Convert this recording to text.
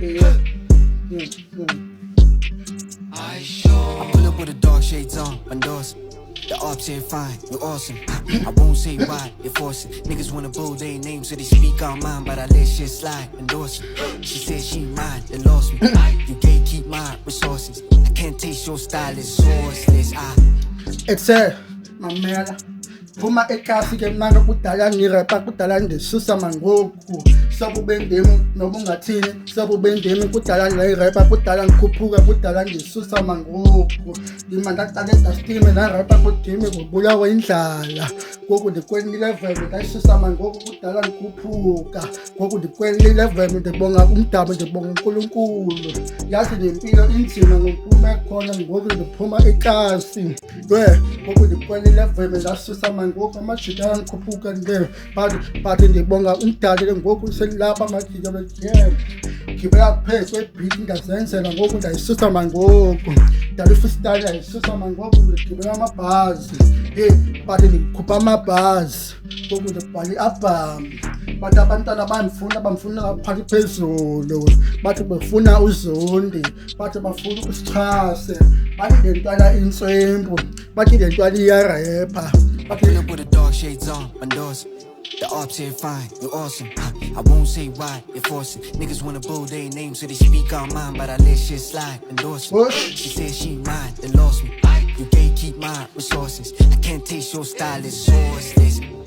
Yeah. I pull up with the dark shades on, endorse. The ops say fine, you awesome. I won't say why, you force it. Niggas wanna bold their name so they speak on mine, but I let shit slide, endorse it. She said she mine, then lost me. You can't keep my resources. I can't taste your style, it's sourceless. Ethe mamela phuma ekhasi ke manje kudala ngirepa kudala ndisusa mangoku sakubendemi noma ungathini sakubendemi kudala ngirepa kudala ngikhuphuka kudala ndisusa mangoku imanda qale ndastime na repa kudimi kubulawa indlala ngoku ndikwenile level ndayisusa mangoku kudala ngikhuphuka ngoku ndikwenile level ndibonga umdabo ndibonga uNkulunkulu yazi nempilo inzima ngiphume khona ngoku ndiphuma ekhasi ngoku ndikwenile level ndasusa mangoku amajita angikhuphuka nje but ndibonga umdali ngoku selilapha amajita bethe ngibeka phezu kwebhithi ngazenzela ngoku ndayisusa mangoku ndala ifustyle ndayisusa mangoku ngigibela amabhazi but ndikhupha amabhazi ngoku ndibhale i-album bathi abantwana bamfuna ngaphansi phezulu bathi befuna uzondi bathi bafuna usichase bathi le ntwana inswempu bathi le ntwana iyarepa I pull up with the dark shades on, endorse. The ops say fine, you awesome. I won't say why, you force it. Niggas wanna bold their name so they speak on mine, but I let shit slide, endorse it. She said she mine, then lost me. You can't keep my resources. I can't taste your style, it's sourceless.